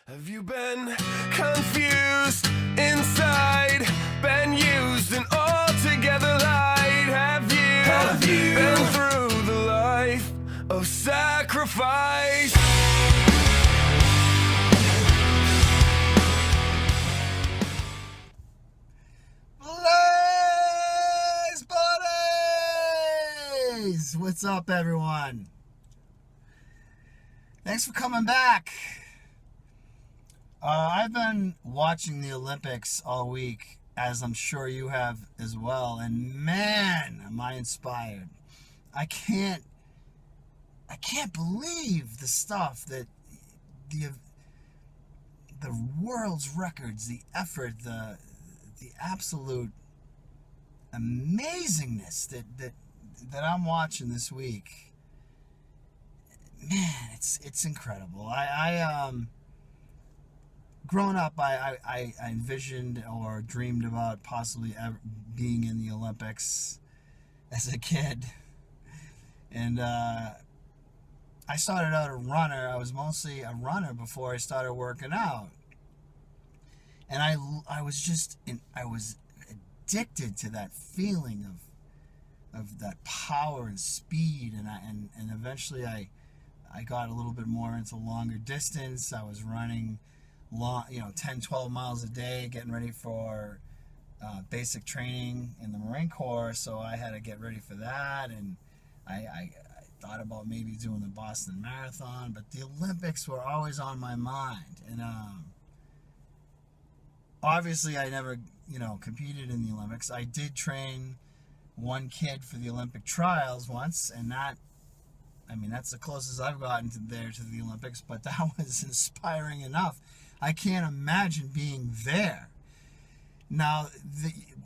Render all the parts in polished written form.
Have you been confused inside? Been used and altogether lied? Have you been through the life of sacrifice? BlazeBodyz! What's up, everyone? Thanks for coming back. I've been watching the Olympics all week, as I'm sure you have as well, and man, am I inspired. I can't believe the stuff that the world's records, the effort, the absolute amazingness that I'm watching this week. Man, it's incredible. Growing up, I envisioned or dreamed about possibly being in the Olympics as a kid. And I started out a runner. I was mostly a runner before I started working out. And I was addicted to that feeling of that power and speed. And eventually I got a little bit more into longer distance. I was running 10, 12 miles a day, getting ready for basic training in the Marine Corps. So I had to get ready for that. And I thought about maybe doing the Boston Marathon, but the Olympics were always on my mind. And obviously I never, competed in the Olympics. I did train one kid for the Olympic trials once, and that's the closest I've gotten to the Olympics, but that was inspiring enough. I can't imagine being there. Now,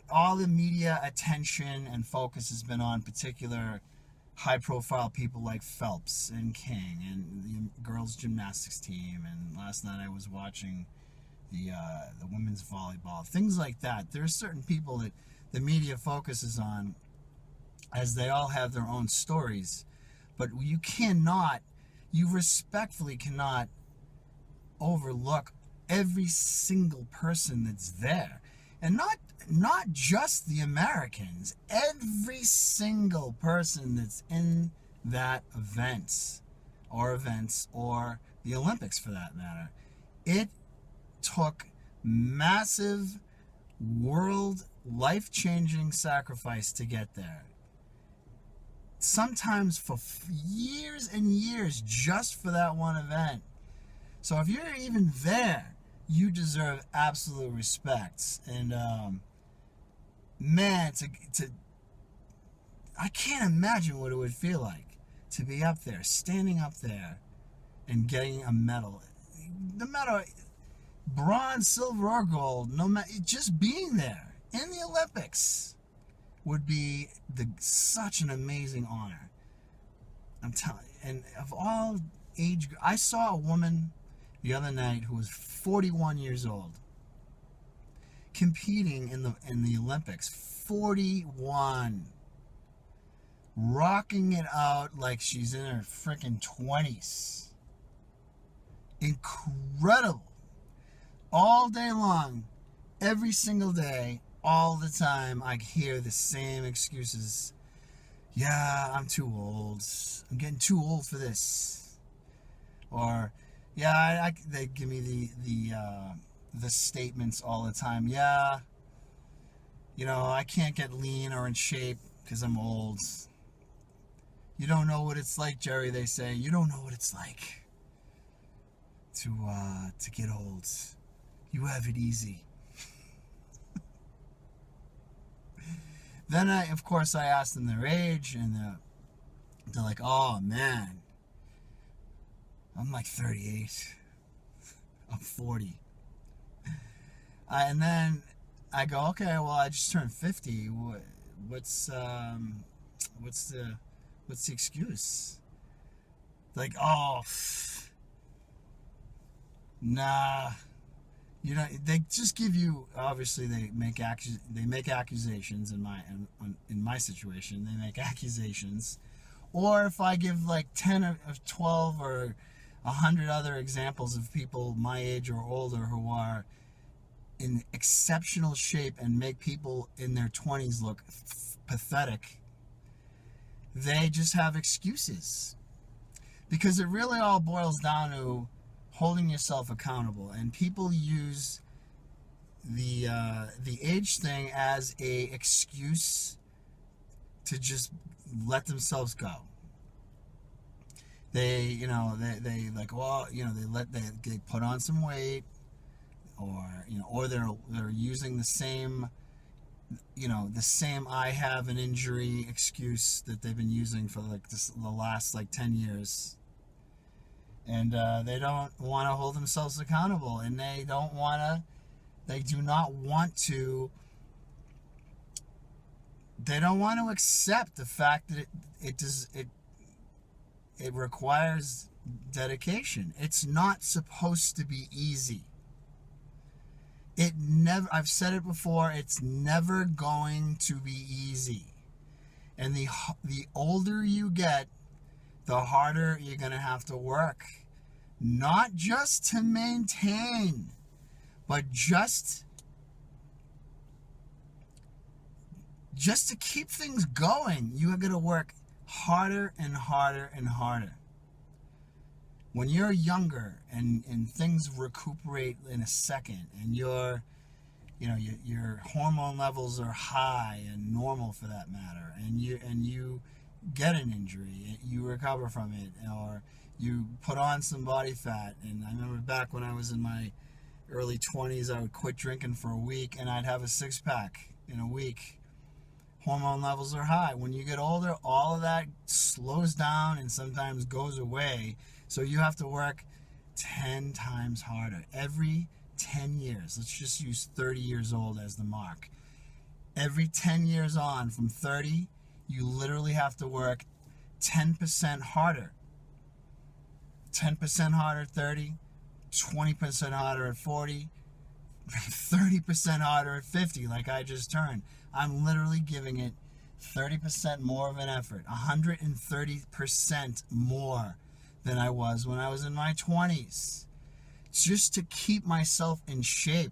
all the media attention and focus has been on particular high-profile people like Phelps and King and the girls' gymnastics team. And last night I was watching the women's volleyball, things like that. There are certain people that the media focuses on, as they all have their own stories. But you respectfully cannot overlook every single person that's there. And not just the Americans, every single person that's in that events or the Olympics for that matter. It took massive world life-changing sacrifice to get there. Sometimes for years and years just for that one event. So if you're even there, you deserve absolute respect. And man, I can't imagine what it would feel like to be up there, standing up there and getting a medal. No matter bronze, silver, or gold, just being there in the Olympics would be such an amazing honor. I'm telling you. And of all age, I saw a woman the other night who was 41 years old competing in the Olympics. 41, rocking it out like she's in her freaking 20s. Incredible. All day long, every single day, all the time, I hear the same excuses. Yeah, I'm too old. I'm getting too old for this. Or, yeah, they give me the statements all the time. Yeah, I can't get lean or in shape because I'm old. You don't know what it's like, Jerry, they say. You don't know what it's like to get old. You have it easy. Then, of course, I asked them their age, and they're like, oh, man, I'm like 38. I'm 40. And then I go, okay, well, I just turned 50. What's the excuse? Like, oh, nah. They just give you. Obviously, they make accusations. In my situation, they make accusations. Or if I give like 10 or 12 or 100 other examples of people my age or older who are in exceptional shape and make people in their 20s look pathetic. They just have excuses. Because it really all boils down to holding yourself accountable. And people use the age thing as a excuse to just let themselves go. They like, well, they put on some weight, or they're using the same I have an injury excuse that they've been using for the last 10 years. And they don't want to hold themselves accountable, and they do not want to accept the fact that it requires dedication. It's not supposed to be easy. I've said it before, it's never going to be easy. And the older you get, the harder you're going to have to work. Not just to maintain, but just to keep things going. You are going to work harder and harder and harder. When you're younger and things recuperate in a second, and your hormone levels are high and normal for that matter, and you get an injury, you recover from it, or you put on some body fat. And I remember back when I was in my early 20s, I would quit drinking for a week and I'd have a 6-pack in a week. Hormone levels are high. When you get older, all of that slows down and sometimes goes away. So you have to work 10 times harder. Every 10 years, let's just use 30 years old as the mark. Every 10 years on, from 30, you literally have to work 10% harder. 10% harder at 30, 20% harder at 40, 30% harder at 50, like I just turned. I'm literally giving it 30% more of an effort, 130% more than I was when I was in my 20s, just to keep myself in shape.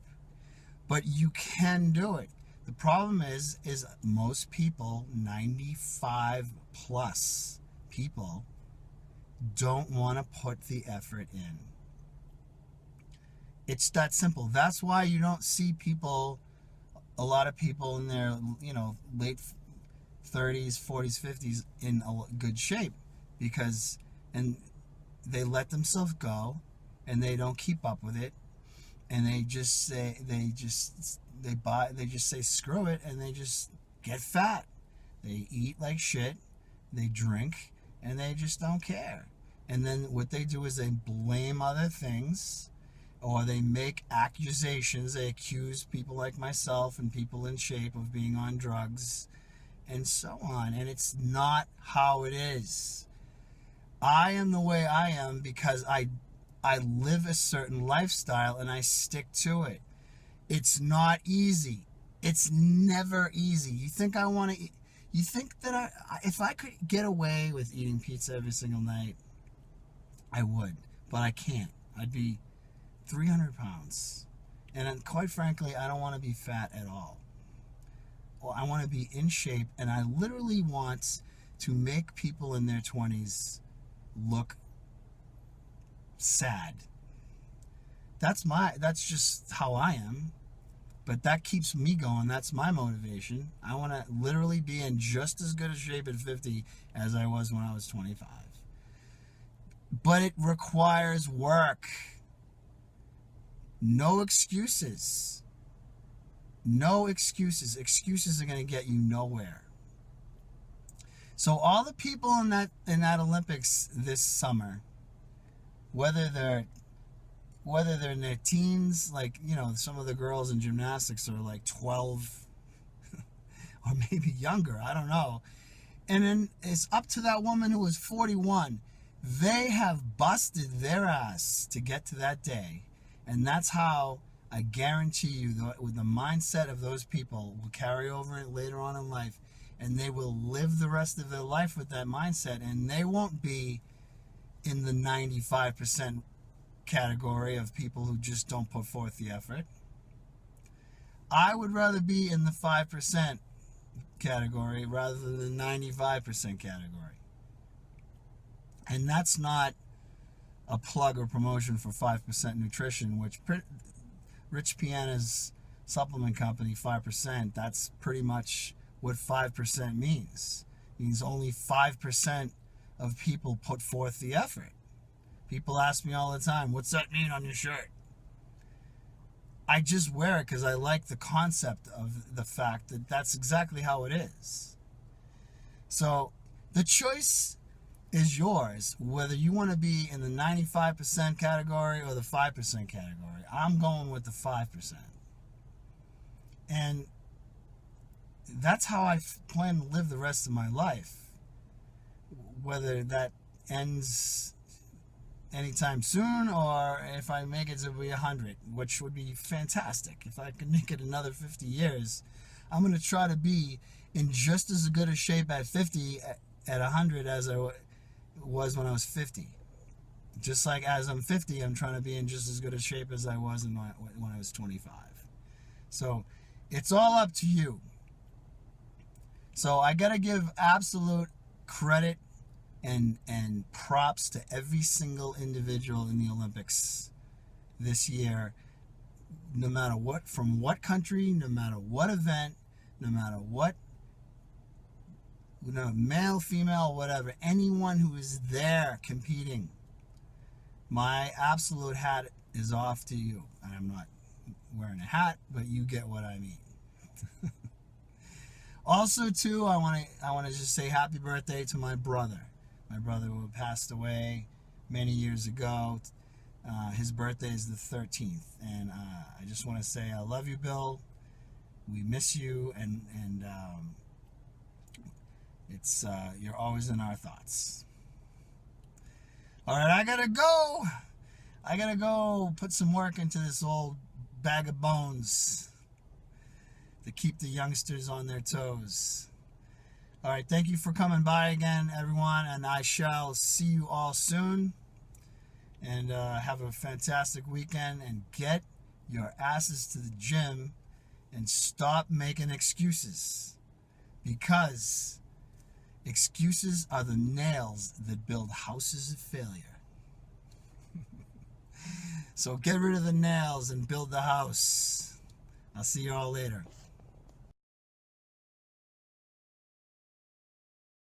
But you can do it. The problem is most people, 95 plus people, don't want to put the effort in. It's that simple. That's why you don't see a lot of people in their, late 30s, 40s, 50s in good shape, because they let themselves go and they don't keep up with it, and they just say screw it, and they just get fat. They eat like shit, they drink, and they just don't care. And then what they do is they blame other things, or they make accusations. They accuse people like myself and people in shape of being on drugs and so on. And it's not how it is. I am the way I am because I live a certain lifestyle and I stick to it. It's not easy. It's never easy. You think that if I could get away with eating pizza every single night, I would, but I can't. I'd be 300 pounds. And quite frankly, I don't want to be fat at all. Well, I want to be in shape, and I literally want to make people in their 20s look sad. That's just how I am. But that keeps me going. That's my motivation. I want to literally be in just as good a shape at 50 as I was when I was 25. But it requires work. No excuses. No excuses. Excuses are going to get you nowhere. So all the people in that Olympics this summer, whether they're in their teens, some of the girls in gymnastics are 12 or maybe younger, I don't know. And then it's up to that woman who was 41. They have busted their ass to get to that day. And that's how I guarantee you, with the mindset of those people, will carry over later on in life. And they will live the rest of their life with that mindset. And they won't be in the 95% category of people who just don't put forth the effort. I would rather be in the 5% category rather than the 95% category. And that's not a plug or promotion for 5% Nutrition, which Rich Piana's supplement company, 5%, that's pretty much what 5% means. It means only 5% of people put forth the effort. People ask me all the time, what's that mean on your shirt? I just wear it because I like the concept of the fact that that's exactly how it is. So the choice is yours, whether you want to be in the 95% category or the 5% category. I'm going with the 5%. And that's how I plan to live the rest of my life. Whether that ends anytime soon or if I make it to be 100, which would be fantastic. If I could make it another 50 years, I'm going to try to be in just as good a shape at 50, at 100 as I was when I was 50. Just like as I'm 50, I'm trying to be in just as good a shape as I was when I was 25. So it's all up to you. So I got to give absolute credit and props to every single individual in the Olympics this year, no matter what, from what country, no matter what event, no matter what, male, female, whatever, anyone who is there competing. My absolute hat is off to you. I'm not wearing a hat, but you get what I mean. Also, too, I want to just say happy birthday to my brother. My brother who passed away many years ago. His birthday is the 13th, and I just want to say I love you, Bill. We miss you, and it's you're always in our thoughts. All right, I gotta go put some work into this old bag of bones to keep the youngsters on their toes. All right, thank you for coming by again, everyone, and I shall see you all soon. And have a fantastic weekend, and get your asses to the gym and stop making excuses, because excuses are the nails that build houses of failure. So get rid of the nails and build the house. I'll see you all later.